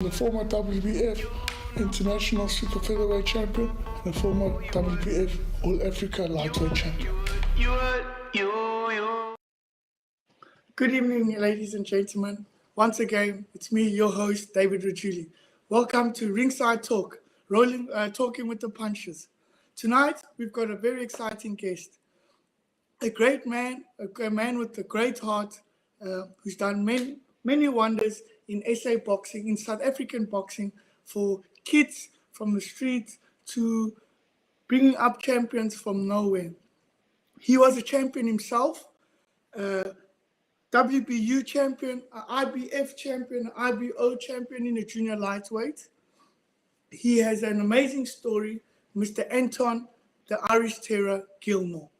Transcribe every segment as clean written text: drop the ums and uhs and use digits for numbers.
the former WBF International Super Featherweight Champion and former WBF All Africa Lightweight Champion. Good evening, ladies and gentlemen. Once again, it's me, your host, David Rajuili. Welcome to Ringside Talk, talking with the punches. Tonight, we've got a very exciting guest, a great man, a man with a great heart, who's done many wonders in SA boxing, in South African boxing, for kids from the streets to bringing up champions from nowhere. He was a champion himself, WBU champion, IBF champion, IBO champion in the junior lightweight. He has an amazing story, Mr. Anton, the Irish Terror Gilmore.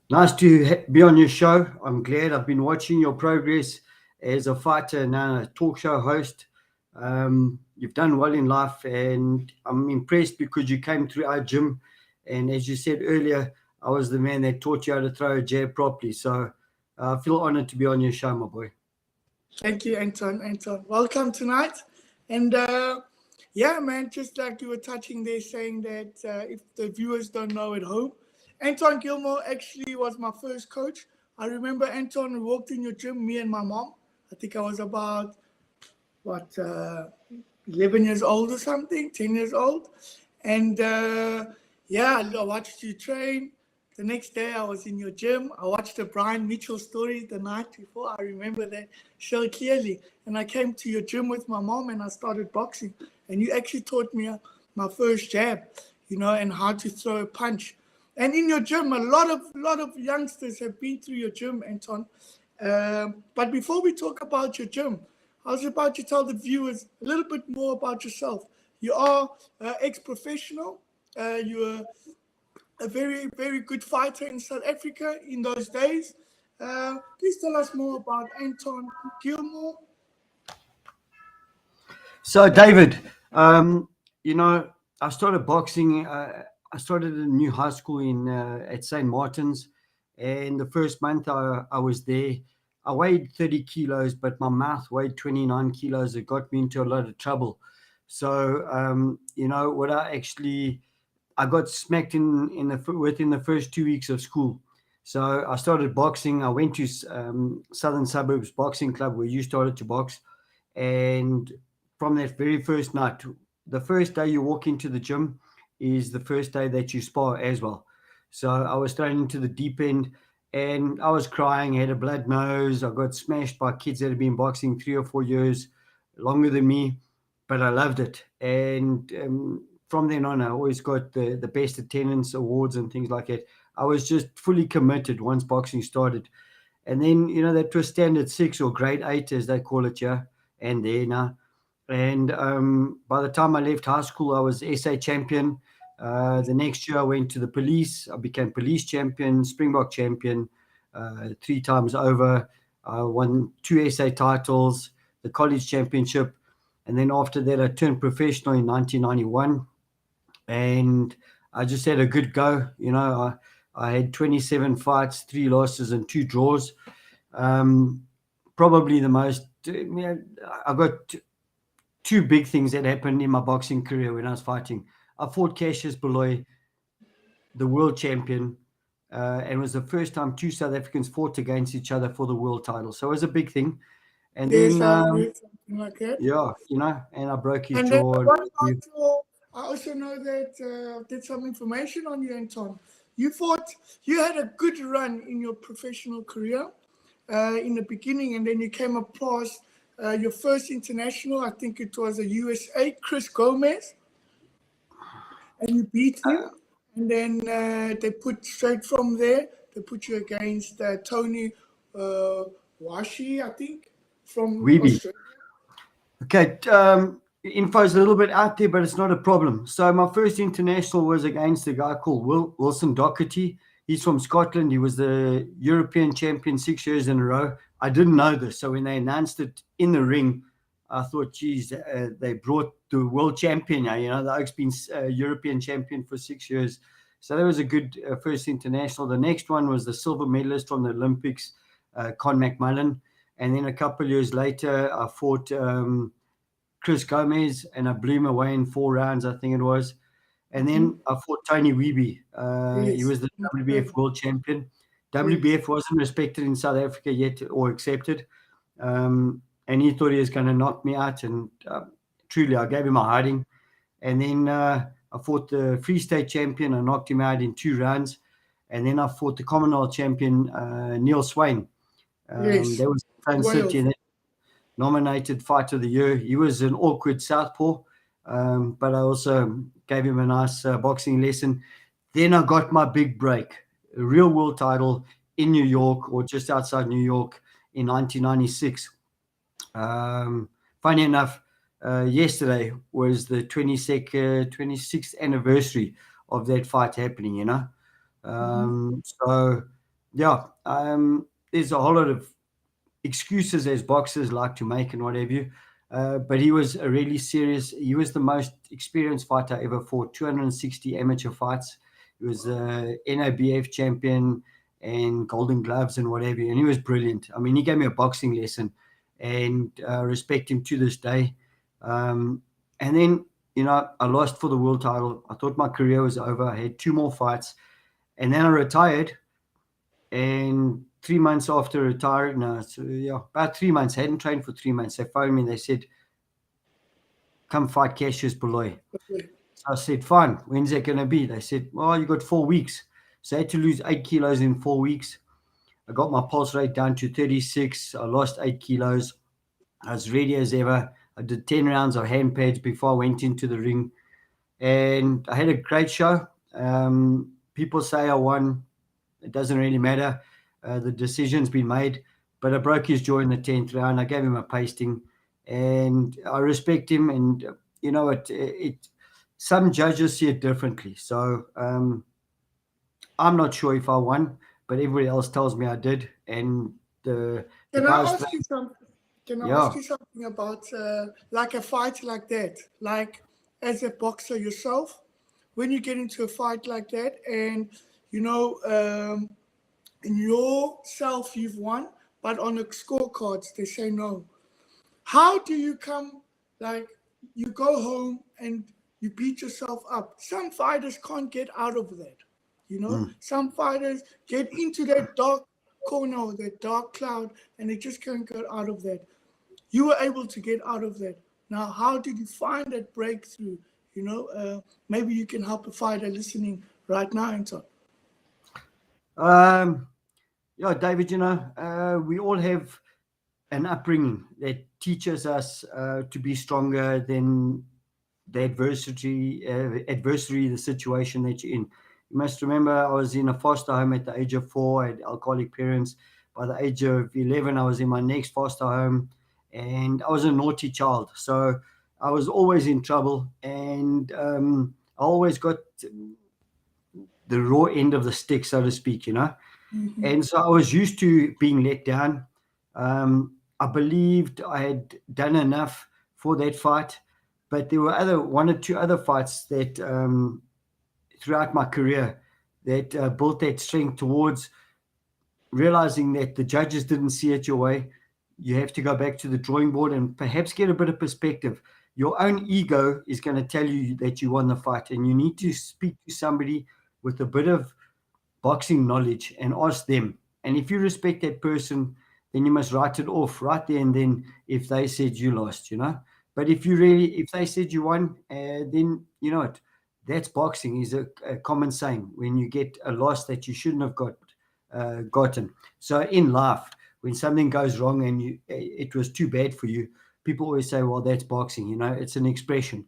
Nice to be on your show. I'm glad. I've been watching your progress as a fighter and now a talk show host. You've done well in life, and I'm impressed because you came through our gym. And as you said earlier, I was the man that taught you how to throw a jab properly. So I feel honored to be on your show, my boy. Thank you, Anton. Welcome tonight. And yeah, man, just like you were touching there, saying that if the viewers don't know at home, Anton Gilmore actually was my first coach. I remember Anton walked in your gym, me and my mom. I think I was about, 11 years old or something, 10 years old. And yeah, I watched you train. The next day I was in your gym. I watched the Brian Mitchell story the night before. I remember that so clearly. And I came to your gym with my mom and I started boxing. And you actually taught me my first jab, and how to throw a punch. And in your gym, a lot of youngsters have been through your gym, Anton. But before we talk about your gym, I was about to tell the viewers a little bit more about yourself. You are ex-professional. You were a very, very good fighter in South Africa in those days. Please tell us more about Anton Gilmore. So, David, I started boxing. I started a new high school at St. Martin's, and the first month I was there, I weighed 30 kilos, but my mouth weighed 29 kilos. It got me into a lot of trouble. So, I got smacked within the first 2 weeks of school. So I started boxing. I went to Southern Suburbs Boxing Club where you started to box. And from that very first night, the first day you walk into the gym is the first day that you spar as well. So I was thrown into the deep end and I was crying, had a blood nose. I got smashed by kids that had been boxing 3 or 4 years longer than me, but I loved it. And from then on, I always got the best attendance awards and things like that. I was just fully committed once boxing started. And then, that was standard 6 or grade 8, as they call it here and there now. And by the time I left high school, I was SA champion. The next year I went to the police. I became police champion, Springbok champion 3 times over. I won 2 SA titles, the college championship. And then after that, I turned professional in 1991. And I just had a good go. I had 27 fights, 3 losses and 2 draws. Probably the most, I got 2 big things that happened in my boxing career when I was fighting. I fought Cassius Beloy, the world champion, and it was the first time 2 South Africans fought against each other for the world title. So it was a big thing. And yes, then, something like that. Yeah, and I broke his jaw. I also know that did some information on you, Anton. You had a good run in your professional career in the beginning, and then you came across your first international. I think it was a USA, Chris Gomez, and you beat him. And then they put straight from there. They put you against Tony Washi, I think, from Australia. Okay. Info's a little bit out there, but it's not a problem. So my first international was against a guy called Wilson Doherty. He's from Scotland. He was the European champion 6 years in a row. I didn't know this. So when they announced it in the ring, I thought, geez, they brought the world champion. The Oak's been European champion for 6 years. So that was a good first international. The next one was the silver medalist from the Olympics, Con McMullen. And then a couple of years later, I fought Chris Gomez, and I blew him away in 4 rounds, I think it was. And then I fought Tony Weeby. He Yes. was the WBF world champion. WBF wasn't respected in South Africa yet or accepted. And he thought he was going to knock me out. And truly, I gave him a hiding. And then I fought the Free State champion. I knocked him out in 2 rounds. And then I fought the Commonwealth champion, Neil Swain. Yes. That was in Sun City. And nominated Fight of the Year. He was an awkward southpaw, but I also gave him a nice boxing lesson. Then I got my big break, a real world title in New York, or just outside New York, in 1996. Funny enough, yesterday was the 26th anniversary of that fight happening, you know. So, yeah, there's a whole lot of excuses as boxers like to make and what have you. But he was a really serious, he was the most experienced fighter I ever fought, 260 amateur fights. He was a NOBF champion and Golden Gloves and what have you. And he was brilliant. I mean, he gave me a boxing lesson, and respect him to this day. And then, you know, I lost for the world title. I thought my career was over. I had 2 more fights, and then I retired. And 3 months after retiring, about 3 months, I hadn't trained for 3 months. They phoned me and they said, come fight Cassius Beloy. So I said, fine, when's that going to be? They said, well, you got 4 weeks. So I had to lose 8 kilos in 4 weeks. I got my pulse rate down to 36. I lost 8 kilos. I was ready as ever. I did 10 rounds of hand pads before I went into the ring. And I had a great show. People say I won. It doesn't really matter. The decision's been made. But I broke his jaw in the 10th round. I gave him a pasting. And I respect him. And, you know, it some judges see it differently. So I'm not sure if I won, but everybody else tells me I did. And the Can I guys ask you something? Can I Yeah. ask you something about like a fight like that? Like as a boxer yourself, when you get into a fight like that, and you know, in yourself you've won, but on the scorecards they say no. How do you come, like, you go home and you beat yourself up? Some fighters can't get out of that. You know, some fighters get into that dark corner or that dark cloud and they just can't get out of that. You were able to get out of that. Now, how did you find that breakthrough? You know, maybe you can help a fighter listening right now, Anton. Yeah, David, you know, we all have an upbringing that teaches us to be stronger than the adversary, the situation that you're in. You must remember, I was in a foster home at the age of 4. I had alcoholic parents. By the age of 11, I was in my next foster home, and I was a naughty child. So I was always in trouble, and I always got the raw end of the stick, so to speak, you know. And so I was used to being let down. I believed I had done enough for that fight, but there were 1 or 2 other fights that throughout my career that built that strength towards realizing that the judges didn't see it your way. You have to go back to the drawing board and perhaps get a bit of perspective. Your own ego is going to tell you that you won the fight, and you need to speak to somebody with a bit of boxing knowledge and ask them. And if you respect that person, then you must write it off right there and then if they said you lost, you know. But if they said you won, then you know it. That's boxing, is a common saying when you get a loss that you shouldn't have gotten. So in life, when something goes wrong and it was too bad for you, people always say, well, that's boxing, you know, it's an expression.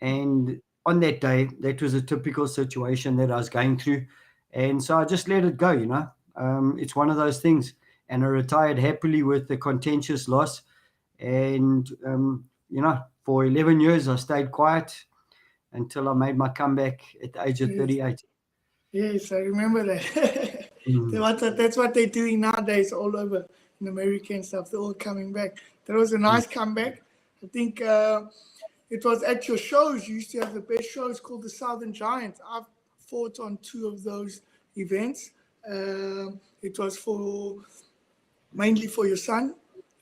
And on that day, that was a typical situation that I was going through. And so I just let it go, you know. It's one of those things. And I retired happily with the contentious loss. And, you know, for 11 years, I stayed quiet until I made my comeback at the age of 38. Yes, I remember that. That's what they're doing nowadays all over in America and stuff. They're all coming back. That was a nice comeback. I think it was at your shows. You used to have the best shows called the Southern Giants. I've fought on 2 of those events. It was mainly for your son.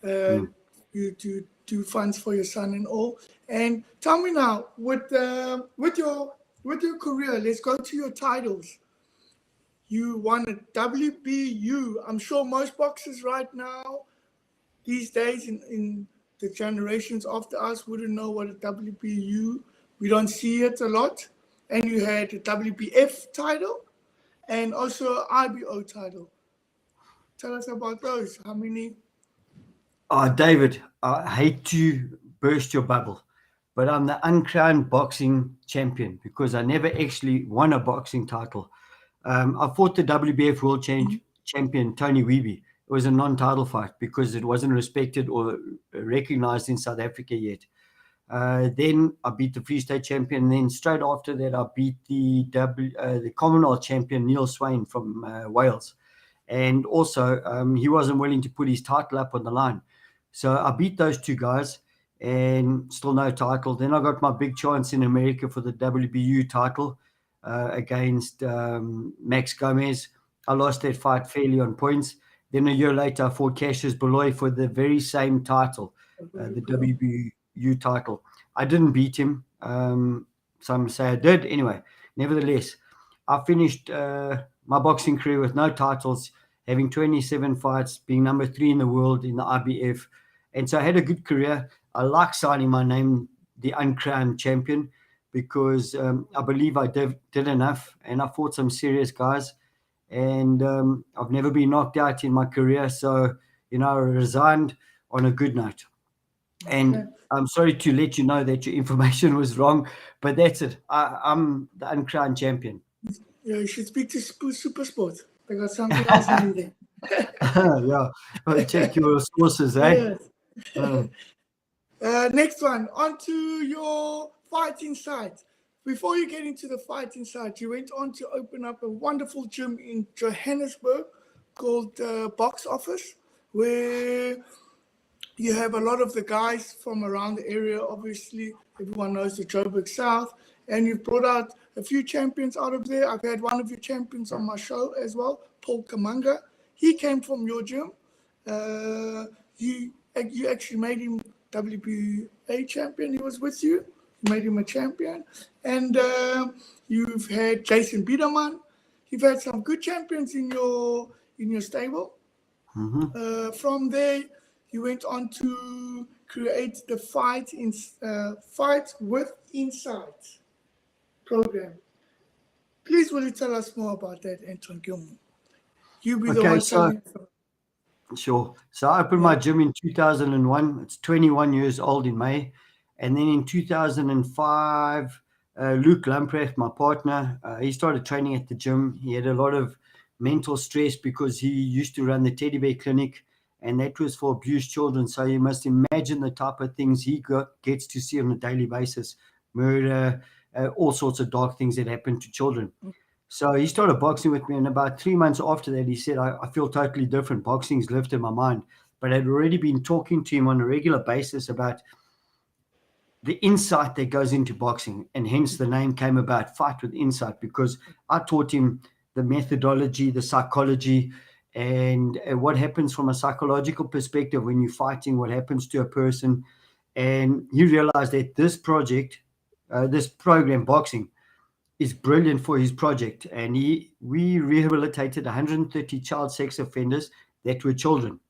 you to do funds for your son and all. And tell me now, with your career, let's go to your titles. You won a WBU. I'm sure most boxers right now, these days, in the generations after us, wouldn't know what a WBU. We don't see it a lot. And you had a WBF title and also an IBO title. Tell us about those. How many? David, I hate to burst your bubble, but I'm the uncrowned boxing champion because I never actually won a boxing title. I fought the WBF World Champion, Tony Weeby. It was a non-title fight because it wasn't respected or recognized in South Africa yet. Then I beat the Free State champion. And then straight after that, I beat the Commonwealth champion, Neil Swain from Wales. And also, he wasn't willing to put his title up on the line. So I beat those two guys and still no title. Then I got my big chance in America for the WBU title against Max Gomez. I lost that fight fairly on points. Then a year later, I fought Cassius Beloy for the very same title, the WBU title. I didn't beat him. Some say I did. Anyway, nevertheless, I finished my boxing career with no titles, having 27 fights, being number 3 in the world in the IBF. And so I had a good career. I like signing my name, the uncrowned champion, because I believe I did enough, and I fought some serious guys. And I've never been knocked out in my career. So, I resigned on a good note. And I'm sorry to let you know that your information was wrong, but that's it. I'm the uncrowned champion. Yeah, you should speak to Super Sports. They got something else in there. Yeah, well, check your sources, eh? Yes. Next one, on to your fighting side. Before you get into the fighting side, you went on to open up a wonderful gym in Johannesburg called Box Office, where you have a lot of the guys from around the area. Obviously, everyone knows the Joburg South, and you've brought out a few champions out of there. I've had one of your champions on my show as well, Paul Kamanga. He came from your gym. You actually made him WBA champion. He was with you. You made him a champion. And you've had Jason Biederman. You've had some good champions in your stable. Mm-hmm. From there, you went on to create the Fight with Insight program. Please, will you tell us more about that, Anton Gilmore? You be the one telling us. Sure. So I opened my gym in 2001. It's 21 years old in May. And then in 2005, Luke Lamprecht, my partner, he started training at the gym. He had a lot of mental stress because he used to run the Teddy Bear Clinic, and that was for abused children. So you must imagine the type of things he gets to see on a daily basis: murder, all sorts of dark things that happen to children. So he started boxing with me, and about 3 months after that, he said, I feel totally different. Boxing's lifted my mind. But I'd already been talking to him on a regular basis about the insight that goes into boxing, and hence the name came about, Fight with Insight, because I taught him the methodology, the psychology, and what happens from a psychological perspective when you're fighting, what happens to a person. And he realized that this program, boxing, is brilliant for his project. And we rehabilitated 130 child sex offenders that were children.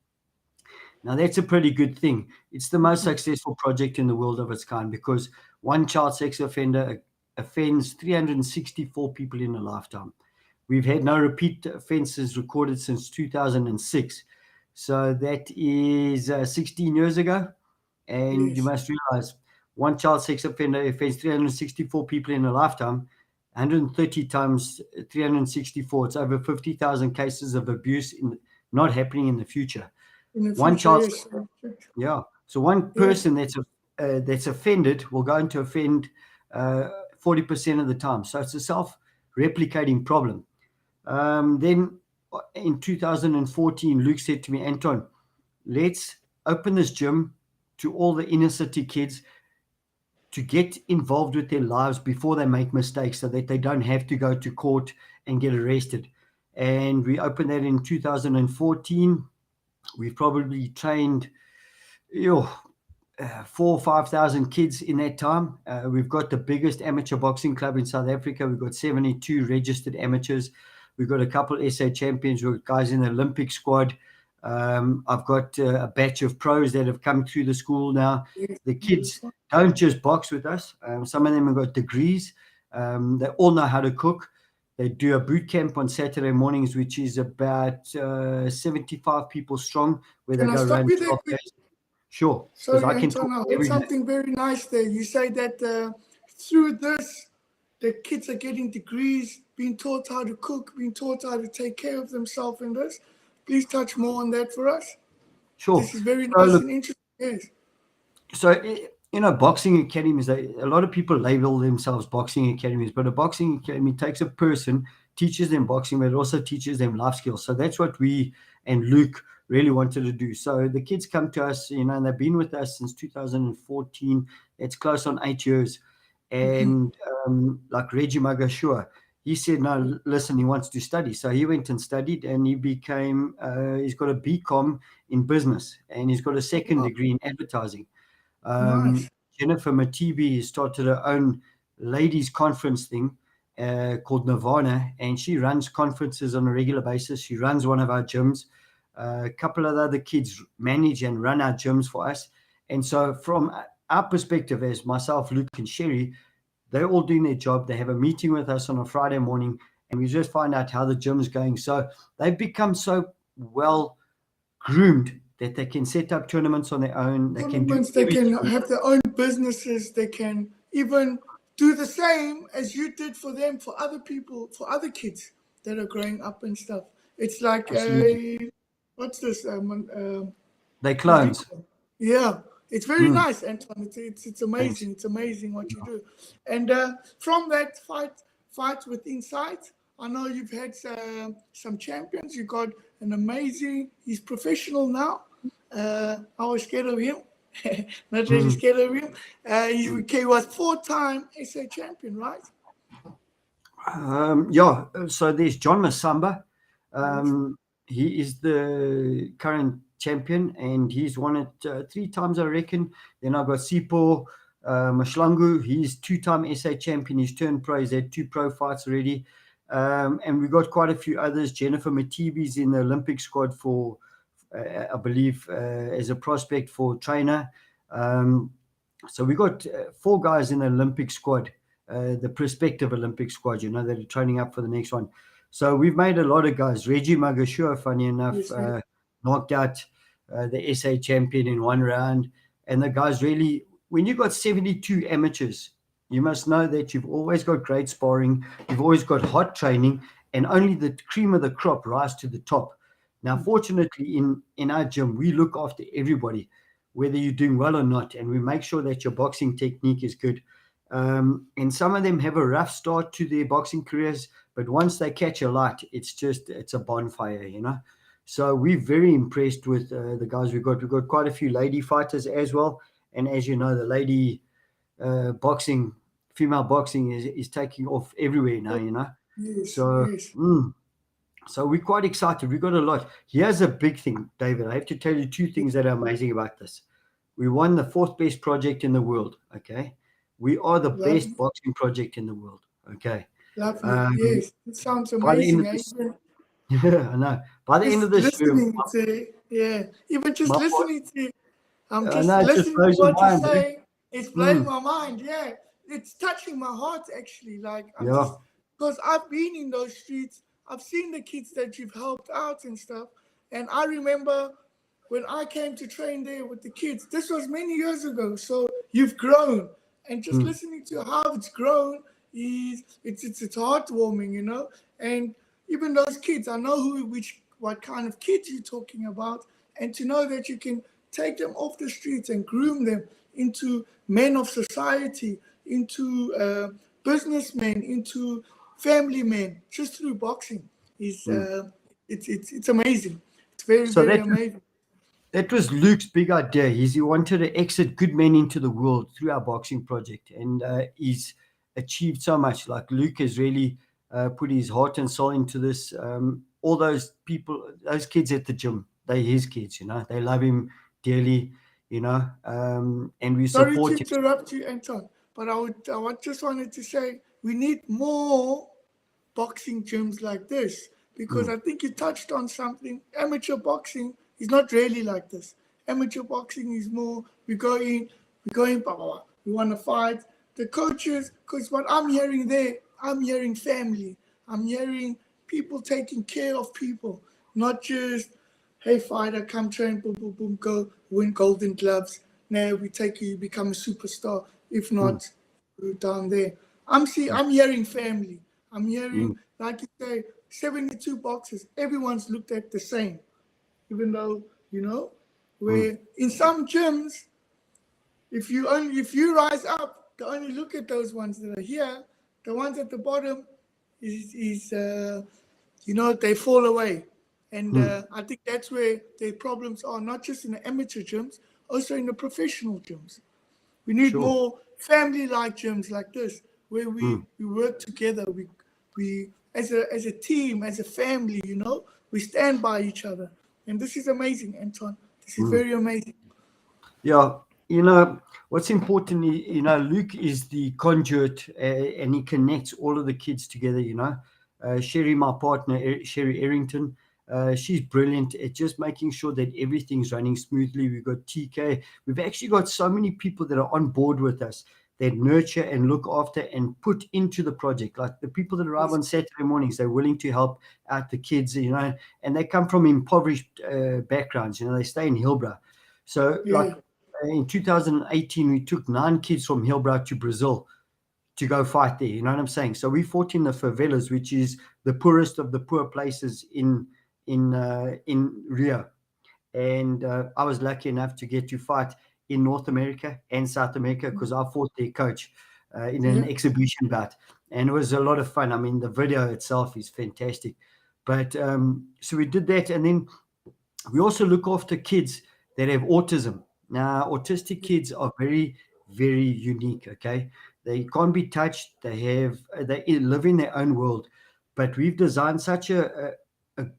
Now, that's a pretty good thing. It's the most successful project in the world of its kind, because one child sex offender offends 364 people in a lifetime. We've had no repeat offenses recorded since 2006. So that is 16 years ago. And Yes. you must realize, one child sex offender offends 364 people in a lifetime. 130 times 364, it's over 50,000 cases of abuse not happening in the future. One child, yeah. So one person that's offended will go into offend 40% of the time. So it's a self-replicating problem. Then in 2014, Luke said to me, Anton, let's open this gym to all the inner city kids to get involved with their lives before they make mistakes, so that they don't have to go to court and get arrested. And we opened that in 2014. We've probably trained Yo, 4,000 or 5,000 kids in that time. We've got the biggest amateur boxing club in South Africa. We've got 72 registered amateurs. We've got a couple SA champions. We've got guys in the Olympic squad. I've got a batch of pros that have come through the school now. Yes, The kids yes. don't just box with us. Some of them have got degrees. They all know how to cook. They do a boot camp on Saturday mornings, which is about 75 people strong, where they Can I go stop around you there 12 quick? days. Sure, because Sorry, I can Anton, talk I heard every day. something very nice there. You say that through this, the kids are getting degrees, being taught how to cook, being taught how to take care of themselves in this. Please touch more on that for us. Sure. This is very So nice look, and interesting. Yes. boxing academies, a lot of people label themselves boxing academies, but a boxing academy takes a person, teaches them boxing, but it also teaches them life skills. So that's what we and Luke really wanted to do. So the kids come to us, and they've been with us since 2014. It's close on 8 years. And like Reggie Magashua, he said, no, listen, he wants to study. So he went and studied, and he's got a BCom in business, and he's got a second Wow, degree in advertising. nice. Jennifer Matibi started her own ladies conference thing called Nirvana, and she runs conferences on a regular basis. She runs one of our gyms. A couple of other kids manage and run our gyms for us. And so from our perspective as myself, Luke and Sherry, they're all doing their job. They have a meeting with us on a Friday morning, and we just find out how the gym's going. So they've become so well groomed that they can set up tournaments on their own. They can do Tournaments, they everything. can have their own businesses. They can even do the same as you did for them, for other people, for other kids that are growing up and stuff. It's like Absolutely. what's this? They What do you clones. call it? Yeah, it's very Mm, nice, Anton. It's thanks. amazing. It's amazing what you do. And from that fight with Inside, I know you've had some champions. You got an amazing. He's professional now. I was scared of him. Not really Mm. scared of him. He was four-time SA champion, right? Yeah, so there's John Masamba. Yes. He is the current champion, and he's won it 3 times, I reckon. Then I've got Sipo Mashlangu. He's 2-time SA champion. He's turned pro. He's had 2 pro fights already. And we've got quite a few others. Jennifer Matibi's in the Olympic squad for, I believe, as a prospect for trainer. So we got 4 guys in the Olympic squad, the prospective Olympic squad, that are training up for the next one. So we've made a lot of guys. Reggie Magashua, funny enough, Yes, yes. knocked out the SA champion in 1 round. And the guys really, when you've got 72 amateurs, you must know that you've always got great sparring, you've always got hot training, and only the cream of the crop rise to the top. Now, fortunately, in our gym, we look after everybody, whether you're doing well or not, and we make sure that your boxing technique is good. And some of them have a rough start to their boxing careers, but once they catch a light, it's a bonfire. So we're very impressed with the guys we've got. We've got quite a few lady fighters as well, and as you know, the lady boxing, female boxing is taking off everywhere now. Yes, So. yes. So we're quite excited. We've got a lot. Here's a big thing, David. I have to tell you 2 things that are amazing about this. We won the 4th best project in the world. Okay. We are the best Lovely, boxing project in the world. Okay. lovely. Um, Yes, it sounds by the end amazing. of Eh? this, I know. By the end of Just this year, listening to, yeah, even just my boss, listening to, I'm I just know it just listening to blows your what you're mind. Eh? saying. It's blowing Mm, my mind. Yeah, it's touching my heart actually. Like I'm yeah. just because I've been in those streets. I've seen the kids that you've helped out and stuff. And I remember when I came to train there with the kids. This was many years ago. So you've grown, and just Mm, listening to how it's grown is it's heartwarming. And even those kids, I know what kind of kids you're talking about, and to know that you can take them off the streets and groom them into men of society, into businessmen, into family men, just through boxing is mm. it's amazing. It's very So very that amazing. That was Luke's big idea. He wanted to exit good men into the world through our boxing project, and he's achieved so much. Like Luke has really put his heart and soul into this. All those people, those kids at the gym, they're his kids. They love him dearly. and we Sorry to support it. interrupt you, Anton, but just wanted to say we need more boxing gyms like this, because I think you touched on something. Amateur boxing is not really like this. Amateur boxing is more, we go in, blah, blah, blah. We want to fight. The coaches, because what I'm hearing there, I'm hearing family. I'm hearing people taking care of people, not just, hey, fighter, come train, boom, boom, boom, go, win golden gloves. Now we take you, become a superstar. If not, you're down there. I'm hearing family. I'm hearing, like you say, 72 boxes. Everyone's looked at the same, even though, where in some gyms, if you rise up, they only look at those ones that are here. The ones at the bottom is they fall away. And I think that's where the problems are, not just in the amateur gyms, also in the professional gyms. We need Sure. more family-like gyms like this, where we work together. We as a team, as a family, we stand by each other. And this is amazing, Anton. This is very amazing. Yeah, what's important, Luke is the conduit, and he connects all of the kids together. Sherry, my partner, Sherry Errington, she's brilliant at just making sure that everything's running smoothly. We've got TK. We've actually got so many people that are on board with us, that nurture and look after and put into the project. Like the people that arrive on Saturday mornings, they're willing to help out the kids, and they come from impoverished backgrounds. They stay in Hillbrow. So, like in 2018, we took 9 kids from Hillbrow to Brazil to go fight there. You know what I'm saying? So we fought in the favelas, which is the poorest of the poor places in Rio. And I was lucky enough to get to fight in North America and South America, because I fought their coach in an exhibition bout, and it was a lot of fun. I mean, the video itself is fantastic. But so we did that, and then we also look after kids that have autism. Now, autistic kids are very, very unique. Okay, they can't be touched. They live in their own world. But we've designed such a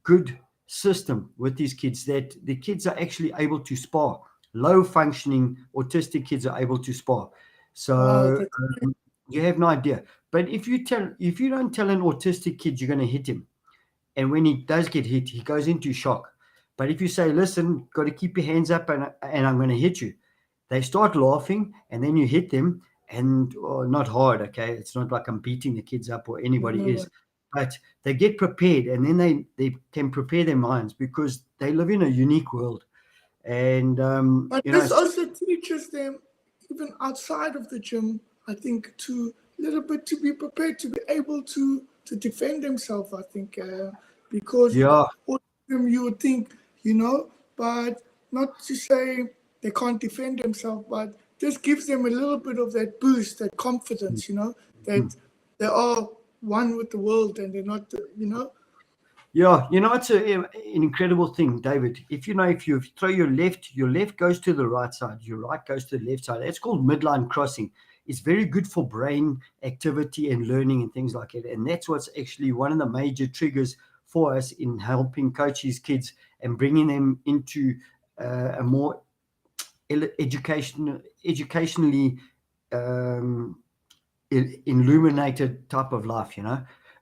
good system with these kids that the kids are actually able to spar. Low functioning autistic kids are able to spar. So you have no idea. But if you don't tell an autistic kid you're going to hit him, and when he does get hit, he goes into shock. But if you say, listen, got to keep your hands up, and I'm going to hit you, they start laughing, and then you hit them, and not hard, okay? It's not like I'm beating the kids up, or anybody is. But they get prepared, and then they can prepare their minds, because they live in a unique world. And but this also teaches them, even outside of the gym, I think, to be prepared, to be able to defend themselves. I think because autism, you would think, but not to say they can't defend themselves, but this gives them a little bit of that boost, that confidence, that they are one with the world, and they're not, Yeah, it's an incredible thing, David. If you throw your left goes to the right side, your right goes to the left side. It's called midline crossing. It's very good for brain activity and learning and things like that. And that's what's actually one of the major triggers for us in helping coach these kids and bringing them into a more educationally illuminated type of life,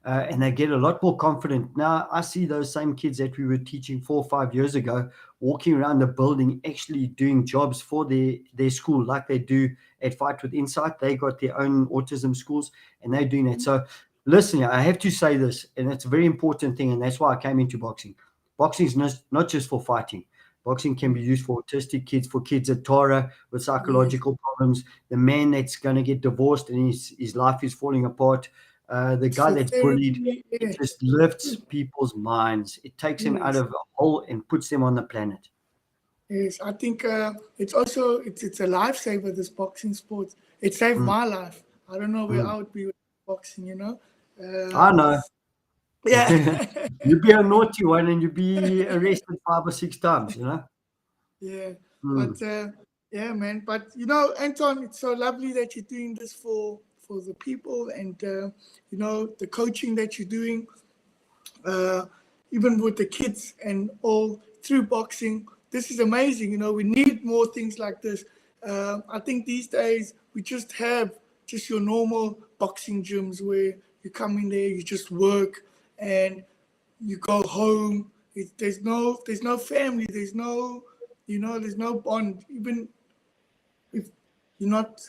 and they get a lot more confident. Now, I see those same kids that we were teaching 4 or 5 years ago walking around the building, actually doing jobs for their school, like they do at Fight with Insight. They got their own autism schools, and they're doing that. So listen, I have to say this, and it's a very important thing, and that's why I came into boxing. Boxing is not just for fighting. Boxing can be used for autistic kids, for kids at Tara with psychological problems, the man that's going to get divorced and his life is falling apart, the guy that's bullied. It just lifts people's minds. It takes them out of a hole and puts them on the planet. Yes, I think it's also it's a lifesaver, this boxing sport. It saved my life. I don't know where I would be with boxing, I know. Yeah. You'd be a naughty one and you'd be arrested 5 or 6 times, Yeah. But yeah, man. But Anton, it's so lovely that you're doing this for the people, and the coaching that you're doing, even with the kids and all through boxing. this is amazing. We need more things like this. I think these days we just have just your normal boxing gyms where you come in there, you just work, and you go home. There's no family. There's no bond. Even if you're not.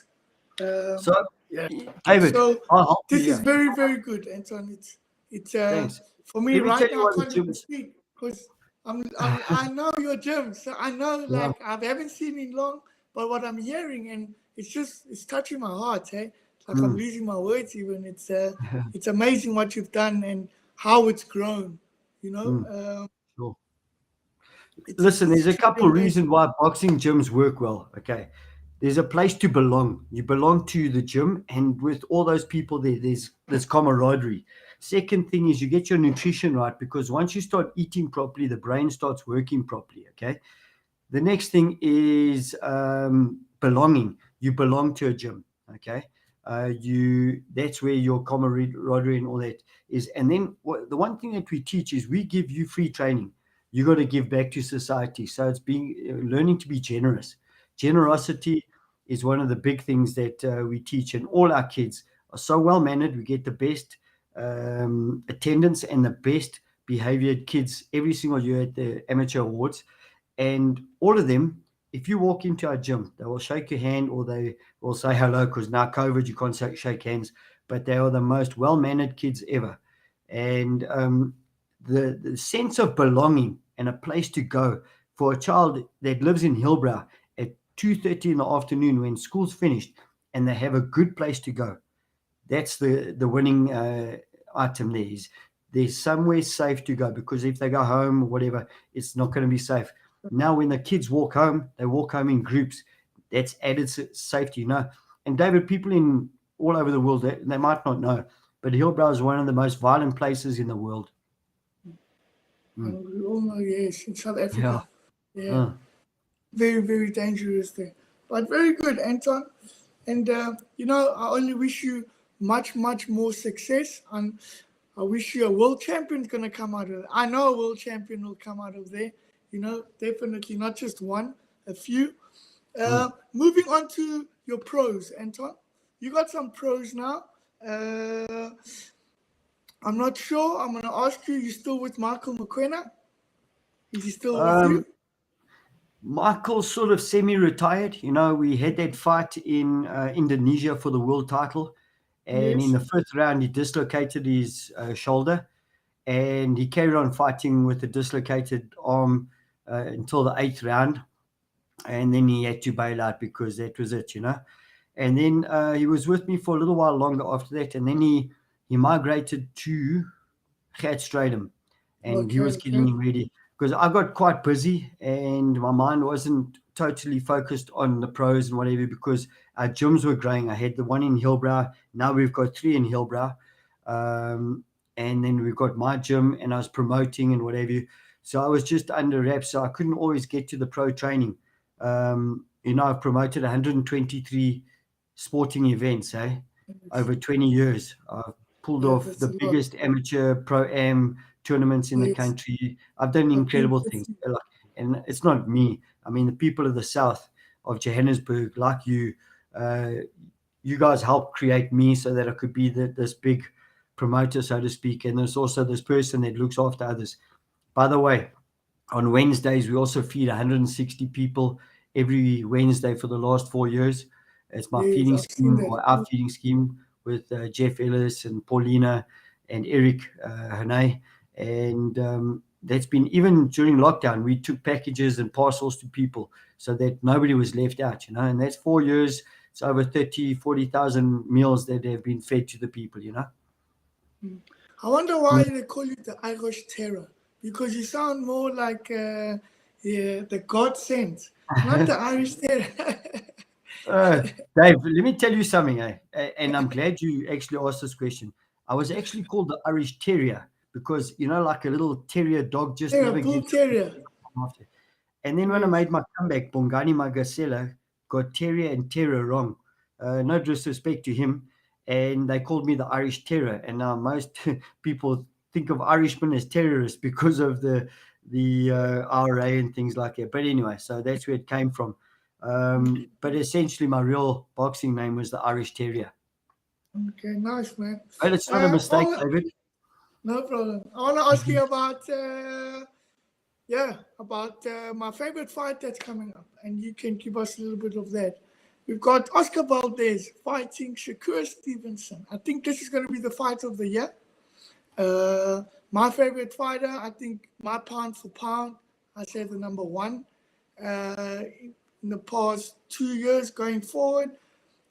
Uh, So, yeah. David, So I'll help you this is here. very, very good, Anton. It's Thanks. for me Let me right tell you now. I what the can't even gyms. speak because I know your gym, so I know, Yeah. like, I haven't seen it long, but what I'm hearing, and it's touching my heart. Hey, it's like I'm Mm. losing my words even. It's amazing what you've done and how it's grown. You know, Mm. uh, Sure. it's Listen, there's a truly couple amazing. reasons why boxing gyms work well. Okay. There's a place to belong. You belong to the gym, and with all those people there, there's camaraderie. Second thing is you get your nutrition right, because once you start eating properly, the brain starts working properly. Okay. The next thing is belonging. You belong to a gym. Okay. You That's where your camaraderie and all that is. And then the one thing that we teach is we give you free training. You got to give back to society. So it's being learning to be generous. Generosity is one of the big things that we teach, and all our kids are so well mannered. We get the best attendance and the best behaviored kids every single year at the amateur awards. And all of them, if you walk into our gym, they will shake your hand or they will say hello, because now COVID, you can't shake hands, but they are the most well mannered kids ever. And the sense of belonging and a place to go for a child that lives in Hillbrow at 2:30 in the afternoon when school's finished, and they have a good place to go. That's the winning item there. Is there's somewhere safe to go, because if they go home or whatever, it's not going to be safe. Now, when the kids walk home, they walk home in groups. That's added safety, And David, people in all over the world, they might not know, but Hillbrow is one of the most violent places in the world. Mm. And we all know, yes, in South Yeah. Africa, yeah, Uh, very, very dangerous there. But very good, Anton. And I only wish you much, much more success. And I wish you a world champion's gonna come out of it. I know a world champion will come out of there. Definitely not just one, a few. Moving on to your pros, Anton. You got some pros now. Uh, I'm not sure. I'm gonna ask you. You still with Michael McQuena? Is he still with um, you? Michael's sort of semi-retired. We had that fight in Indonesia for the world title, and in Yes. the first round, he dislocated his shoulder, and he carried on fighting with a dislocated arm until the eighth round, and then he had to bail out because that was it. And then he was with me for a little while longer after that, and then he migrated to Stratum, and he Okay. was Okay. getting ready because I got quite busy and my mind wasn't totally focused on the pros and whatever, because our gyms were growing. I had the one in Hillbrow. Now we've got three in Hillbrow. Um, and then we've got my gym, and I was promoting and whatever. So I was just under wraps. So I couldn't always get to the pro training. I've promoted 123 sporting events, Yes. over 20 years. I've pulled Yeah, off that's the a lot. biggest amateur pro-am tournaments in the Yes. country. I've done I think incredible things. that's And it's not me. I mean, the people of the south of Johannesburg, like uh, you guys helped create me so that I could be this big promoter, so to speak. And there's also this person that looks after others. By the way, on Wednesdays, we also feed 160 people every Wednesday for the last 4 years. It's my yes. feeding I've seen scheme, that. or our feeding scheme, with Jeff Ellis and Paulina and Eric Hane. And that's been, even during lockdown, we took packages and parcels to people so that nobody was left out. And that's 4 years. It's over 40,000 meals that have been fed to the people. I wonder why they call you the Irish Terror, because you sound more like the God sent, not the Irish Terror. Uh, Dave, let me tell you something, and I'm glad you actually asked this question. I was actually called the Irish Terrier because, like a little terrier dog just Terror, never bull gets terrier. after. And then when I Yes. made my comeback, Bongani Magasela got terrier and terror wrong. No disrespect to him. And they called me the Irish Terror. And now most people think of Irishmen as terrorists because of IRA and things like that. But anyway, so that's where it came from. But essentially, my real boxing name was the Irish Terrier. Okay, nice, man. But it's not a mistake, David. No problem. I want to ask you about my favorite fight that's coming up, and you can give us a little bit of that. We've got Oscar Valdez fighting Shakur Stevenson. I think this is going to be the fight of the year. My favorite fighter, I think my pound for pound, I say the number one in the past 2 years going forward.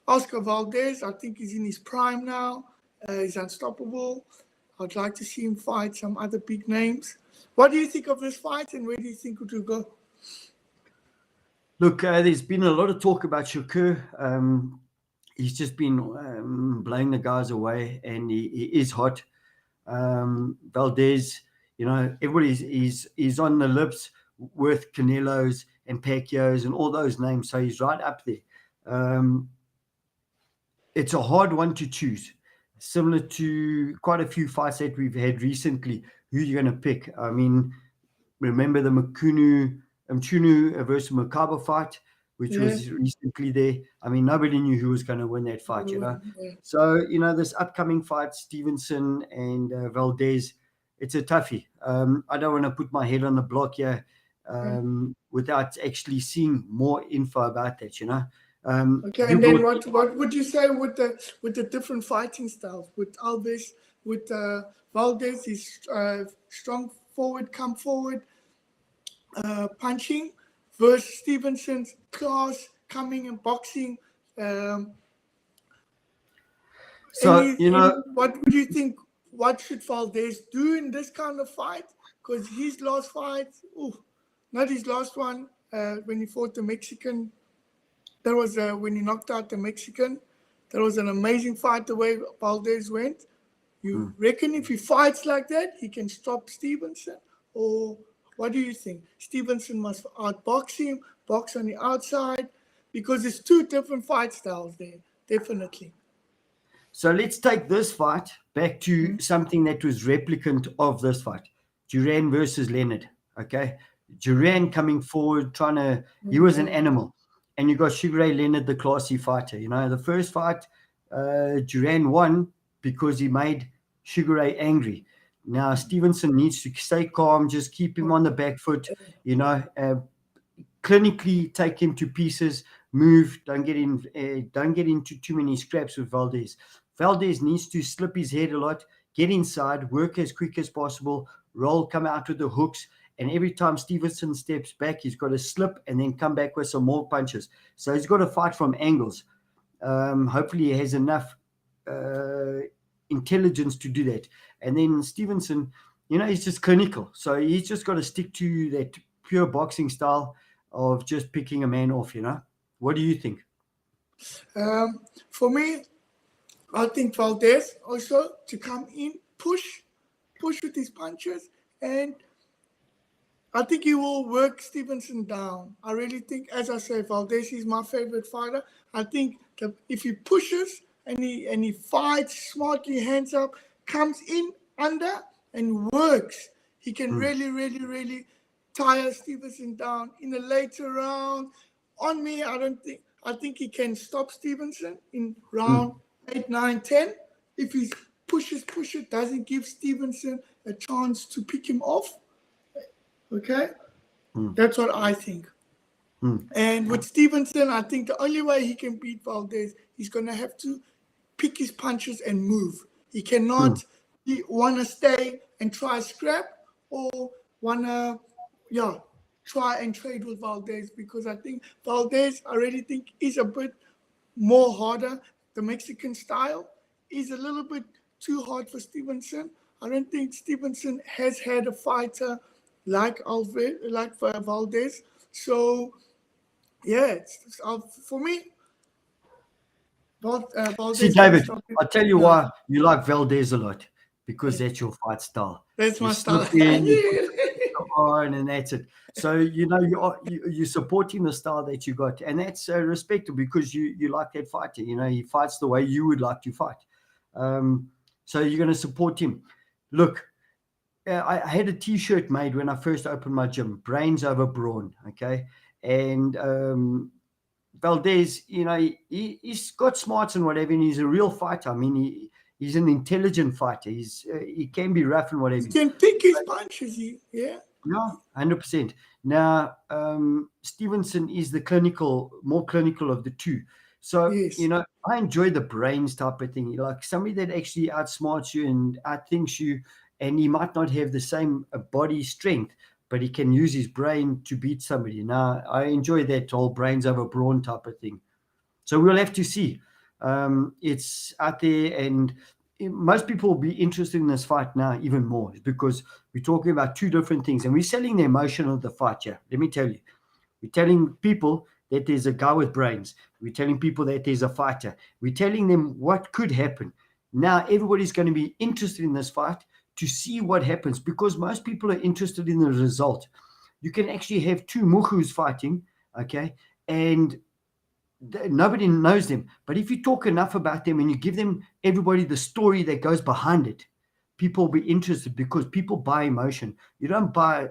Oscar Valdez, I think he's in his prime now. He's unstoppable. I'd like to see him fight some other big names. What do you think of this fight, and where do you think it will go? Look, there's been a lot of talk about Shakur. He's just been blowing the guys away, and he is hot. Valdez, he's on the lips with Canelos and Pacquiao's and all those names, so he's right up there. It's a hard one to choose, similar to quite a few fights that we've had recently. Who you're going to pick? I mean, remember the Mchunu versus Makaba fight, which was recently there. I mean, nobody knew who was going to win that fight, Yeah. So, this upcoming fight, Stevenson and Valdez, it's a toughie. I don't want to put my head on the block here without actually seeing more info about that, Okay, and then what would you say with the different fighting styles? With Alves, with Valdez, his strong forward, come forward, punching, versus Stevenson's class, coming and boxing. What would you think? What should Valdez do in this kind of fight? Because his last fight, not his last one, when he fought the Mexican. That was when he knocked out the Mexican. That was an amazing fight, the way Valdez went. You reckon if he fights like that, he can stop Stevenson? Or what do you think? Stevenson must outbox him, box on the outside? Because there's two different fight styles there, definitely. So let's take this fight back to something that was replicant of this fight. Duran versus Leonard, okay? Duran coming forward, he was an animal. And you got Sugar Ray Leonard, the classy fighter. The first fight, Duran won because he made Sugar Ray angry. Now, Stevenson needs to stay calm, just keep him on the back foot, clinically take him to pieces, move, don't get into too many scraps with Valdez. Valdez needs to slip his head a lot, get inside, work as quick as possible, roll, come out with the hooks. And every time Stevenson steps back, he's got to slip and then come back with some more punches. So he's got to fight from angles. Hopefully he has enough intelligence to do that. And then Stevenson, he's just clinical. So he's just got to stick to that pure boxing style of just picking a man off, What do you think? For me, I think Valdez also to come in, push with his punches, and I think he will work Stevenson down. I really think, as I say, Valdez is my favorite fighter. I think that if he pushes and he fights smartly, hands up, comes in under and works, he can really, really, really tire Stevenson down in the later round. On me, I think he can stop Stevenson in round 8, 9, 10. If he pushes, doesn't give Stevenson a chance to pick him off. Okay, that's what I think. And with Stevenson, I think the only way he can beat Valdez, he's going to have to pick his punches and move. He cannot want to stay and try scrap or want to, try and trade with Valdez, because I think Valdez, I really think, is a bit more harder. The Mexican style is a little bit too hard for Stevenson. I don't think Stevenson has had a fighter like Valdez. So, for me, Valdez. See, David, I'll tell you why you like Valdez a lot, because that's your fight style. That's my style. And that's it. So, you're supporting the style that you got, and that's respectable, because you like that fighter. He fights the way you would like to fight. So you're going to support him. Look, I had a T-shirt made when I first opened my gym, brains over brawn, okay? And Valdez, he's got smarts and whatever, and he's a real fighter. I mean, he's an intelligent fighter. He can be rough and whatever. He can pick his punches, yeah. Yeah, 100%. Now, Stevenson is the more clinical of the two. So, Yes. I enjoy the brains type of thing. Like somebody that actually outsmarts you and outthinks you, and he might not have the same body strength, but he can use his brain to beat somebody. Now, I enjoy that whole brains over brawn type of thing. So we'll have to see. It's out there, and most people will be interested in this fight now even more because we're talking about two different things, and we're selling the emotion of the fight here. Let me tell you, we're telling people that there's a guy with brains. We're telling people that there's a fighter. We're telling them what could happen. Now everybody's going to be interested in this fight to see what happens because most people are interested in the result. You can actually have two mukhus fighting, okay, and nobody knows them. But if you talk enough about them and you give them everybody the story that goes behind it, people will be interested because people buy emotion. You don't buy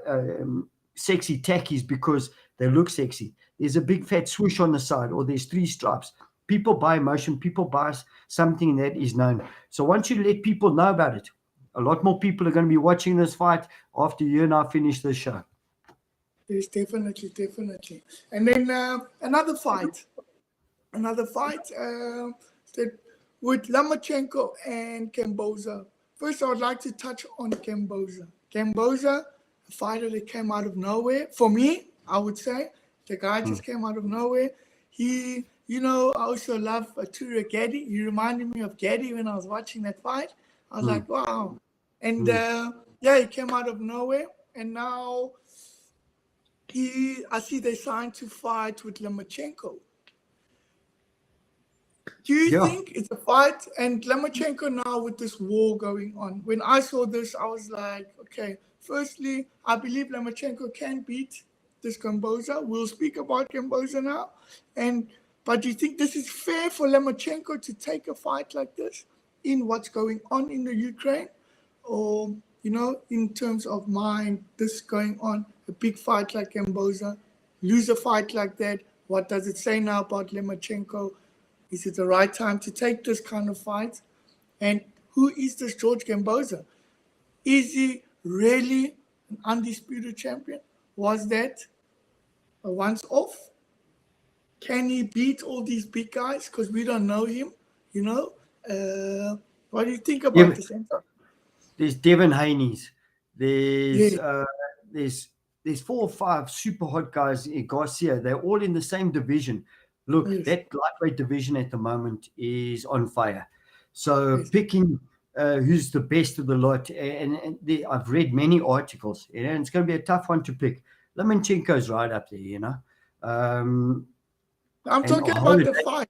sexy tackies because they look sexy. There's a big fat swoosh on the side or there's 3 stripes. People buy emotion. People buy something that is known. So once you let people know about it, a lot more people are going to be watching this fight after you and I finish this show. Yes, definitely. And then another fight that with Lomachenko and Kamboza. First, I would like to touch on Kamboza. Kamboza, a fighter that came out of nowhere. For me, I would say the guy just came out of nowhere. He, I also love Arturo Gatti. He reminded me of Gatti when I was watching that fight. I was like, wow. And he came out of nowhere, and now I see they signed to fight with Lomachenko. Do you think it's a fight? And Lomachenko now with this war going on. When I saw this, I was like, okay, firstly, I believe Lomachenko can beat this Kamboza. We'll speak about Kamboza now. But do you think this is fair for Lomachenko to take a fight like this in what's going on in the Ukraine? Or, in terms of this going on, a big fight like Kamboza, lose a fight like that, what does it say now about Lomachenko? Is it the right time to take this kind of fight? And who is this George Kamboza? Is he really an undisputed champion? Was that a once-off? Can he beat all these big guys? Because we don't know him, What do you think about this, Anton? There's Devin Haney's. There's 4 or 5 super hot guys in Garcia. They're all in the same division. Look, that lightweight division at the moment is on fire. So picking who's the best of the lot, and I've read many articles, and it's going to be a tough one to pick. Lomachenko's right up there, I'm talking about the fight.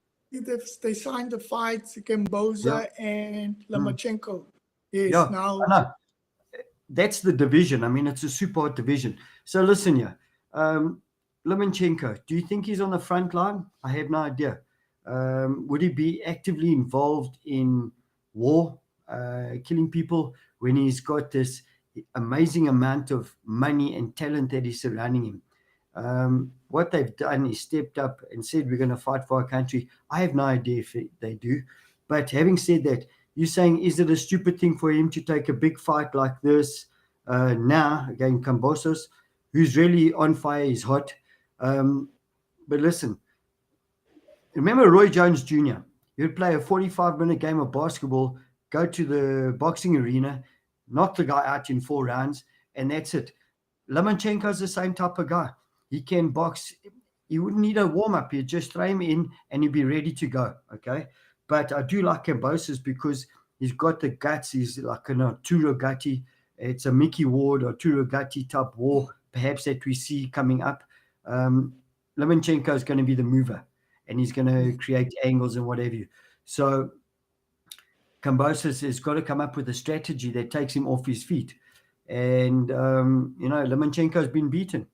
They signed the fight, Kamboza and Lomachenko. Yes, now. I know. That's the division. I mean, it's a super hot division. So listen here. Lomachenko, do you think he's on the front line? I have no idea. Would he be actively involved in war, killing people, when he's got this amazing amount of money and talent that is surrounding him? What they've done is stepped up and said, we're going to fight for our country. I have no idea if they do. But having said that, you're saying, is it a stupid thing for him to take a big fight like this now against Kambosos, who's really on fire, he's hot? But listen, remember Roy Jones Jr.? He would play a 45-minute game of basketball, go to the boxing arena, knock the guy out in 4 rounds, and that's it. Lomachenko's the same type of guy. He can box. He wouldn't need a warm-up. He'd just throw him in and he'd be ready to go, okay? But I do like Kambosos because he's got the guts. He's like an Arturo Gatti. It's a Mickey Ward or Arturo Gatti type war, perhaps, that we see coming up. Lomachenko is going to be the mover, and he's going to create angles and whatever. So Kambosos has got to come up with a strategy that takes him off his feet. And, Lomachenko has been beaten.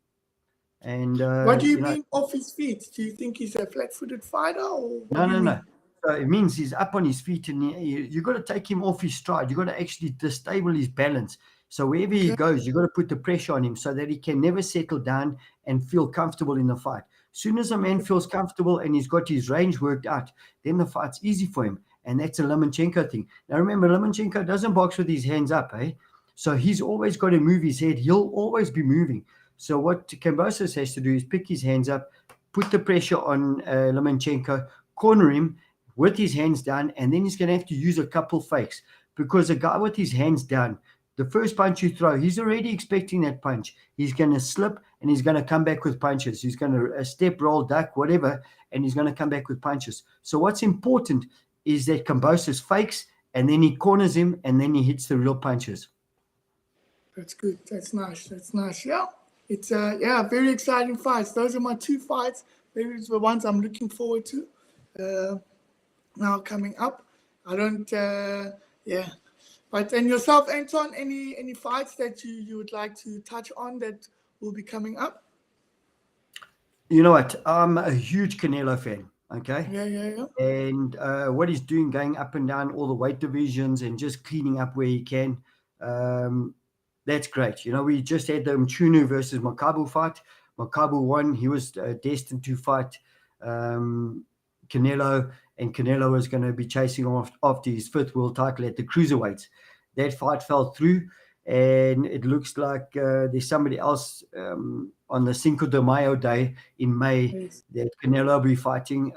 And what do you mean off his feet? Do you think he's a flat-footed fighter? Or no. So it means he's up on his feet, and you've got to take him off his stride. You've got to actually disable his balance So wherever he Okay. goes, you've got to put the pressure on him so that he can never settle down and feel comfortable in the fight. Soon as a man feels comfortable and he's got his range worked out, then the fight's easy for him. And that's a Lomachenko thing. Now remember, Lomachenko doesn't box with his hands up, eh? So he's always got to move his head. He'll always be moving. So what Kambosos has to do is pick his hands up, put the pressure on Lomachenko, corner him with his hands down, and then he's going to have to use a couple fakes, because a guy with his hands down, the first punch you throw, he's already expecting that punch. He's going to slip and he's going to come back with punches. He's going to step, roll, duck, whatever, and he's going to come back with punches. So what's important is that Kambosos fakes and then he corners him and then he hits the real punches. That's good. That's nice. That's nice. Yeah. It's very exciting fights. Those are my two fights. Those are the ones I'm looking forward to now coming up. I don't But and yourself, Anton, any fights that you would like to touch on that will be coming up? You know what? I'm a huge Canelo fan. Okay. Yeah. And what he's doing, going up and down all the weight divisions and just cleaning up where he can, that's great. You know, we just had the Mchunu versus Makabu fight. Makabu won. He was destined to fight Canelo, and Canelo was going to be chasing off after his 5th world title at the cruiserweights. That fight fell through, and it looks like there's somebody else on the Cinco de Mayo day in May that Canelo will be fighting.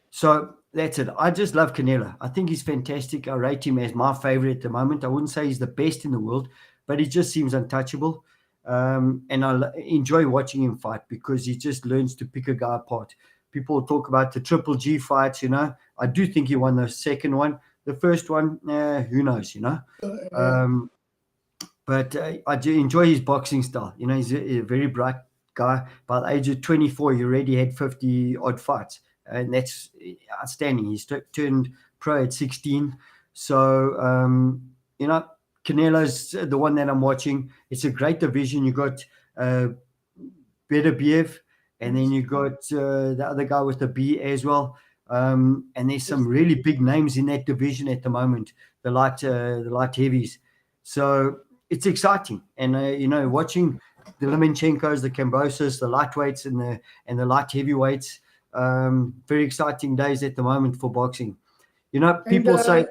So that's it. I just love Canelo. I think he's fantastic. I rate him as my favorite at the moment. I wouldn't say he's the best in the world, but he just seems untouchable. And I enjoy watching him fight because he just learns to pick a guy apart. People talk about the Triple G fights, you know. I do think he won the second one. The first one, who knows, you know. But I do enjoy his boxing style. You know, he's a very bright guy. By the age of 24, he already had 50-odd fights. And that's outstanding. He's turned pro at 16. So, you know, Canelo's the one that I'm watching. It's a great division. You got Beterbiev, and then you got the other guy with the B as well. And there's some really big names in that division at the moment, the light heavies. So it's exciting. And, you know, watching the Lomachenko's, the Kambosos, the lightweights and the light heavyweights, very exciting days at the moment for boxing. You know, people say...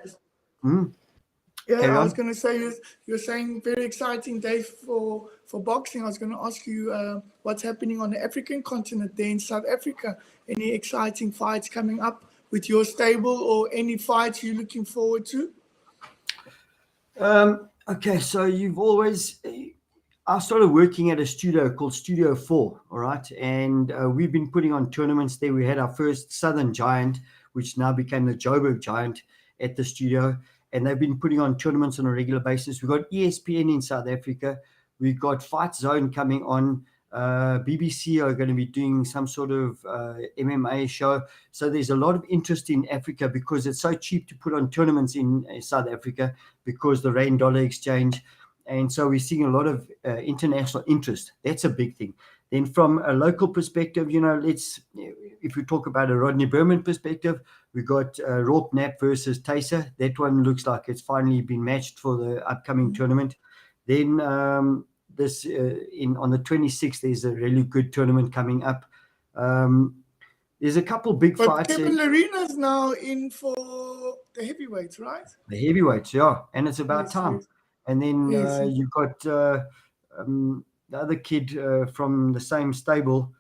I was going to say, you're saying very exciting days for boxing. I was going to ask you what's happening on the African continent there in South Africa. Any exciting fights coming up with your stable, or any fights you're looking forward to? Okay, so I started working at a studio called Studio 4, all right? And we've been putting on tournaments there. We had our first Southern Giant, which now became the Joburg Giant, at the studio. And they've been putting on tournaments on a regular basis. We've got ESPN in South Africa. We've got Fight Zone coming on. BBC are going to be doing some sort of MMA show. So there's a lot of interest in Africa because it's so cheap to put on tournaments in South Africa because the rand dollar exchange. And so we're seeing a lot of international interest. That's a big thing. Then from a local perspective, you know, if we talk about a Rodney Berman perspective, we got Rourke Knapp versus Tayser. That one looks like it's finally been matched for the upcoming tournament. Then on the 26th, there's a really good tournament coming up. There's a couple big fights. But Kevin Larina's now in for the heavyweights, right? The heavyweights, yeah. And it's about time. Yes. And then you've got the other kid from the same stable,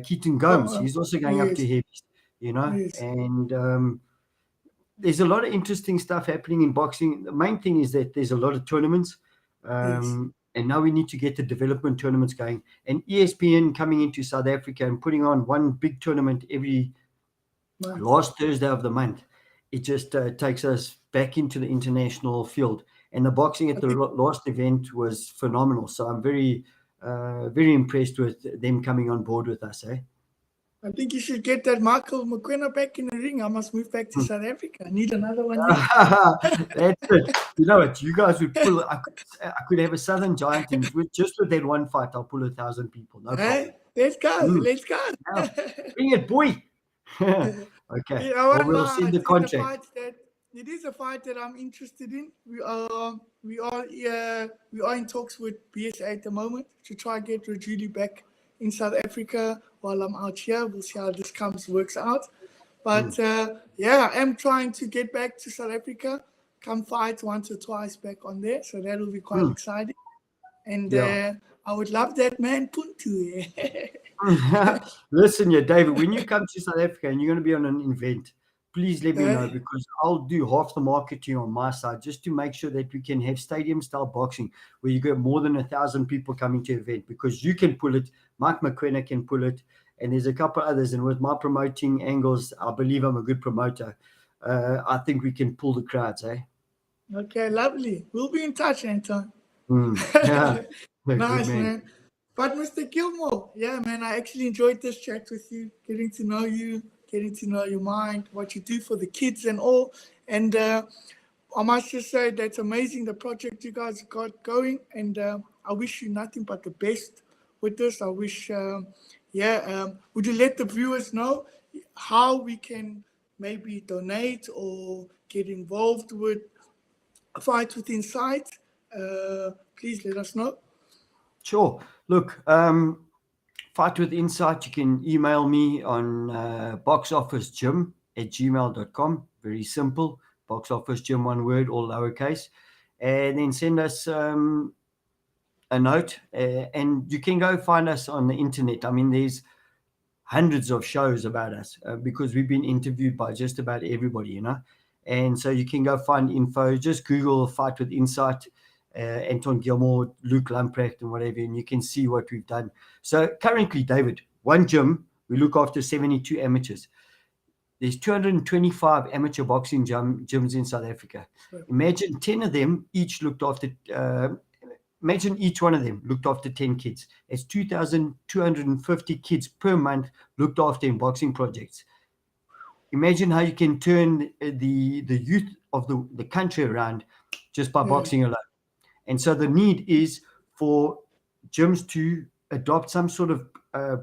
Keaton Gomes. He's also going up to heavies, you know. And there's a lot of interesting stuff happening in boxing. The main thing is that there's a lot of tournaments. And now we need to get the development tournaments going. And ESPN coming into South Africa and putting on one big tournament every last Thursday of the month. It just takes us back into the international field. And the boxing at the last event was phenomenal. So I'm very, very impressed with them coming on board with us. I think you should get that Michael McQuena back in the ring. I must move back to South Africa. I need another one. That's it. You know what? You guys would pull. I could have a Southern Giant, and just with that one fight, I'll pull 1,000 people. No problem. Let's go. Let's go. Now, bring it, boy. Okay. You know what, we'll send the contract. it is a fight that I'm interested in. We are in talks with BSA at the moment to try and get Rajuili back in South Africa while I'm out here. We'll see how this works out. But yeah, I am trying to get back to South Africa, come fight once or twice back on there. So that will be quite exciting. And Yeah. I would love that, man. Puntu. Listen, yeah, David, when you come to South Africa and you're going to be on an event, please let me know, because I'll do half the marketing on my side just to make sure that we can have stadium-style boxing where you get more than 1,000 people coming to the event, because you can pull it, Mike McKenna can pull it, and there's a couple others. And with my promoting angles, I believe I'm a good promoter. I think we can pull the crowds, eh? Okay, lovely. We'll be in touch, Anton. Yeah, good Nice, man. man. But Mr. Gilmore, yeah, man, I actually enjoyed this chat with you, getting to know you, getting to know your mind, what you do for the kids and all. And I must just say that's amazing, the project you guys got going. And I wish you nothing but the best with this. I wish, would you let the viewers know how we can maybe donate or get involved with Fight with Insight? Please let us know. Sure. Look, Fight with Insight, you can email me on boxofficegym@gmail.com. Very simple. Boxofficegym, one word, all lowercase. And then send us a note. And you can go find us on the internet. I mean, there's hundreds of shows about us because we've been interviewed by just about everybody, you know. And so you can go find info. Just Google Fight with Insight, Anton Gilmore, Luke Lamprecht, and whatever, and you can see what we've done. So currently, David, one gym, we look after 72 amateurs. There's 225 amateur boxing gyms in South Africa. Imagine 10 of them each looked after. Imagine each one of them looked after 10 kids. It's 2,250 kids per month looked after in boxing projects. Imagine how you can turn the youth of the country around just by boxing alone. And so the need is for gyms to adopt some sort of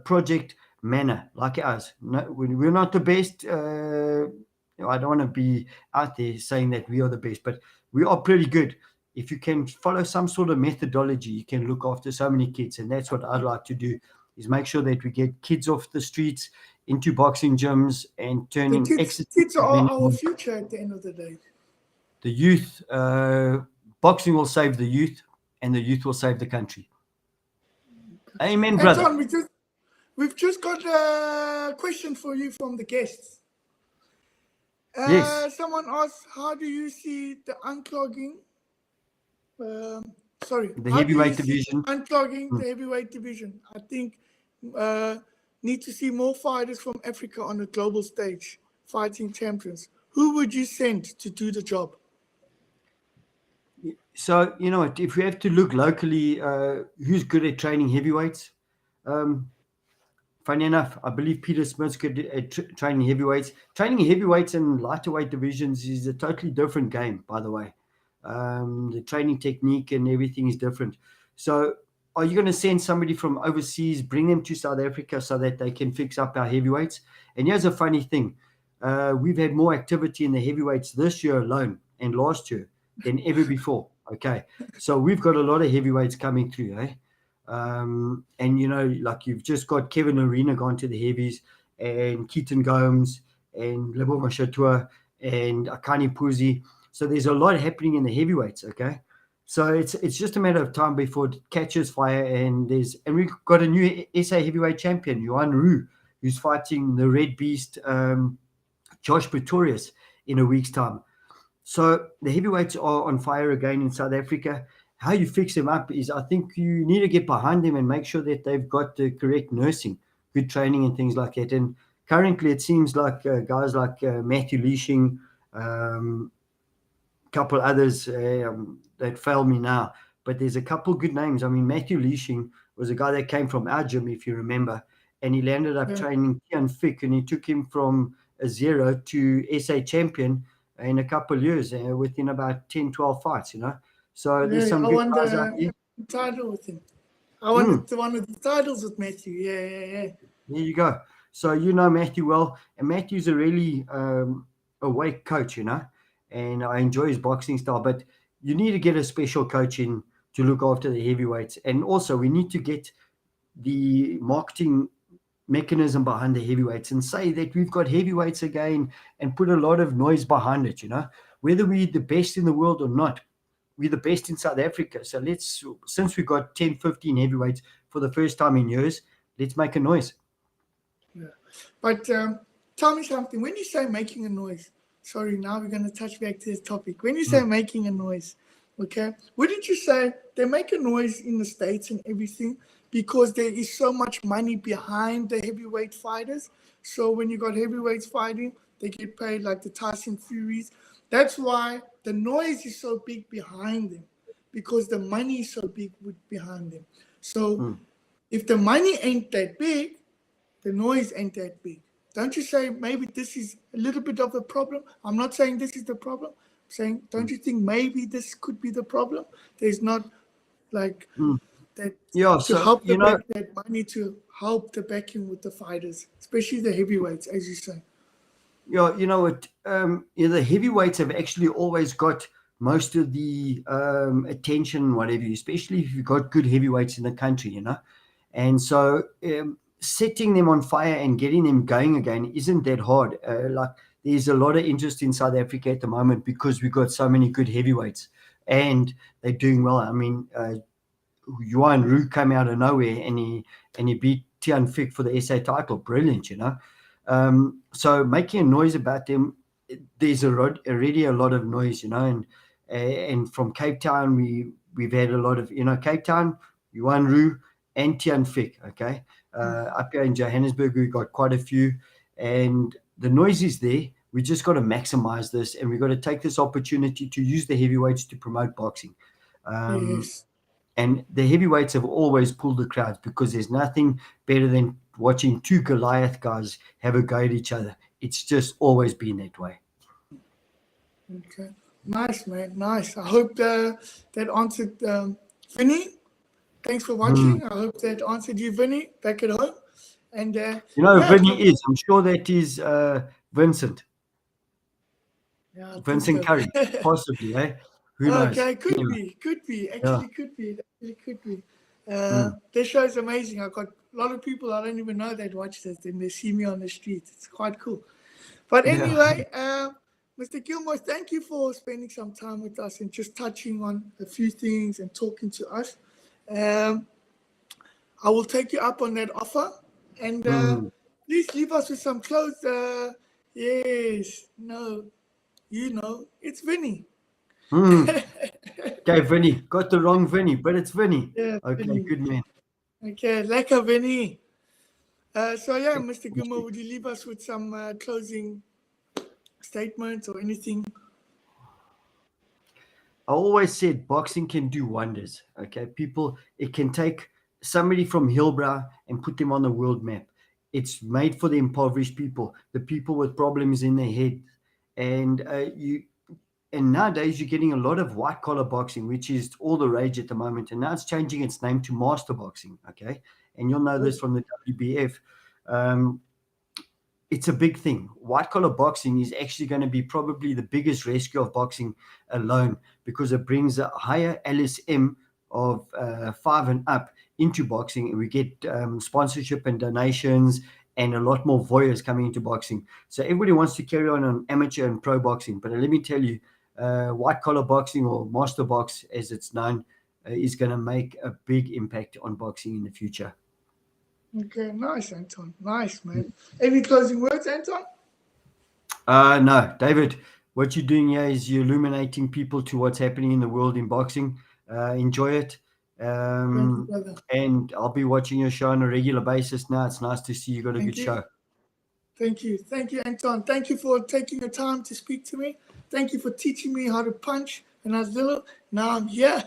project manner like ours. No, we're not the best. I don't want to be out there saying that we are the best, but we are pretty good. If you can follow some sort of methodology, you can look after so many kids. And that's what I'd like to do, is make sure that we get kids off the streets into boxing gyms and turning the kids are our future at the end of the day. The youth, boxing will save the youth, and the youth will save the country. Amen, brother. Anton, we've just got a question for you from the guests. Yes. Someone asked, how do you see the unclogging? The heavyweight division. Unclogging the heavyweight division. I think need to see more fighters from Africa on the global stage, fighting champions. Who would you send to do the job? So, you know what, if we have to look locally, who's good at training heavyweights? Funny enough, I believe Peter Smith's good at training heavyweights. Training heavyweights and lighter weight divisions is a totally different game, by the way. The training technique and everything is different. So are you going to send somebody from overseas, bring them to South Africa so that they can fix up our heavyweights? And here's a funny thing. We've had more activity in the heavyweights this year alone and last year than ever before. Okay. So we've got a lot of heavyweights coming through, eh? And, you know, like you've just got Kevin Arena gone to the heavies, and Keaton Gomes and Lebo Mashatua and Akani Puzi. So there's a lot happening in the heavyweights, okay? So it's just a matter of time before it catches fire, and we've got a new SA heavyweight champion, Johan Roux, who's fighting the Red Beast, Josh Pretorius, in a week's time. So the heavyweights are on fire again in South Africa. How you fix them up is, I think you need to get behind them and make sure that they've got the correct nursing, good training and things like that. And currently it seems like guys like Matthew Leishing, couple others that fail me now, but there's a couple good names. I mean, Matthew Leishing was a guy that came from our gym, if you remember, and he landed up training Tian Fick, and he took him from a 0 to SA champion in a couple of years, within about 10, 12 fights, you know. So there's some good guys out there. Title with him. I won one of the titles with Matthew. Yeah. There you go. So you know Matthew well, and Matthew's a really awake coach, you know. and I enjoy his boxing style. But you need to get a special coach in to look after the heavyweights, and also we need to get the marketing mechanism behind the heavyweights and say that we've got heavyweights again and put a lot of noise behind it. Whether we're the best in the world or not, we're the best in South Africa. So since we've got 10, 15 heavyweights for the first time in years, let's make a noise. Yeah. But tell me something. When you say making a noise, sorry, now we're going to touch back to this topic. When you say making a noise, okay, wouldn't you say they make a noise in the States and everything because there is so much money behind the heavyweight fighters? So when you got heavyweights fighting, they get paid like the Tyson Furies. That's why the noise is so big behind them, because the money is so big behind them. So if the money ain't that big, the noise ain't that big. Don't you say maybe this is a little bit of a problem? I'm not saying this is the problem. I'm saying, don't you think maybe this could be the problem? There's not like that to help that money to help the backing with the fighters, especially the heavyweights, as you say. Yeah, you know what? The heavyweights have actually always got most of the attention, whatever, especially if you've got good heavyweights in the country, And so setting them on fire and getting them going again isn't that hard. There's a lot of interest in South Africa at the moment because we've got so many good heavyweights and they're doing well. I mean, Yuan Ru came out of nowhere and he beat Tian Fik for the SA title. Brilliant, So making a noise about them, there's already a lot of noise, and from Cape Town we've had a lot of, Cape Town, Yuan Ru and Tian Fik, okay? Up here in Johannesburg we've got quite a few, and the noise is there. We just got to maximize this, and we've got to take this opportunity to use the heavyweights to promote boxing. Yes. And the heavyweights have always pulled the crowds because there's nothing better than watching two Goliath guys have a go at each other. It's just always been that way. Okay. Nice, man. Nice. I hope that answered Vinny. Thanks for watching. I hope that answered you, Vinny, back at home. And Vinny is. I'm sure that is Vincent. Yeah, Vincent Curry, possibly, eh? Who knows? Okay, could be. Actually, could be. This show is amazing. I've got a lot of people I don't even know that watch this, and they see me on the street. It's quite cool. But anyway, Mr. Gilmore, thank you for spending some time with us and just touching on a few things and talking to us. I will take you up on that offer, and please leave us with some clothes. Yes, no, it's Vinny. Okay, Vinny. Got the wrong Vinny, but it's Vinny. Yeah, okay, Vinny. Good man. Okay, lekker Vinny. Mr. Gilmore, would you leave us with some closing statements or anything? I always said boxing can do wonders. Okay, it can take somebody from Hillbrow and put them on the world map. It's made for the impoverished people, the people with problems in their head, and nowadays you're getting a lot of white collar boxing, which is all the rage at the moment, and now it's changing its name to master boxing. Okay, and you'll know this from the WBF. It's a big thing. White collar boxing is actually going to be probably the biggest rescue of boxing alone, because it brings a higher LSM of 5 and up into boxing, and we get sponsorship and donations and a lot more voyeurs coming into boxing. So everybody wants to carry on amateur and pro boxing, but let me tell you, white collar boxing, or master box as it's known, is going to make a big impact on boxing in the future. Okay, nice, Anton. Nice, man. Any closing words, Anton? No, David, what you're doing here is you're illuminating people to what's happening in the world in boxing. Enjoy it. Thank you, brother. And I'll be watching your show on a regular basis now. It's nice to see you got a good show. Thank you, Anton. Thank you for taking the time to speak to me. Thank you for teaching me how to punch when I was little. Now I'm here.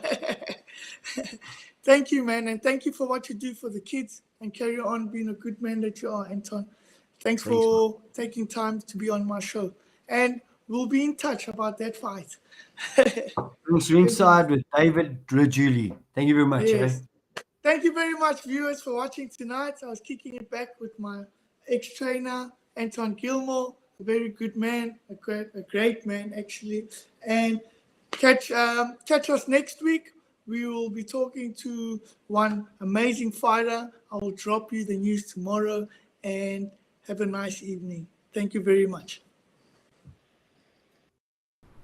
Thank you, man, and thank you for what you do for the kids, and carry on being a good man that you are, Anton. Thanks for taking time to be on my show, and we'll be in touch about that fight. Ringside with David Rajuili. Thank you very much. Yes. Thank you very much, viewers, for watching tonight. I was kicking it back with my ex-trainer, Anton Gilmore. a very good man, a great man actually. And catch us next week. We will be talking to one amazing fighter. I will drop you the news tomorrow, and have a nice evening. Thank you very much.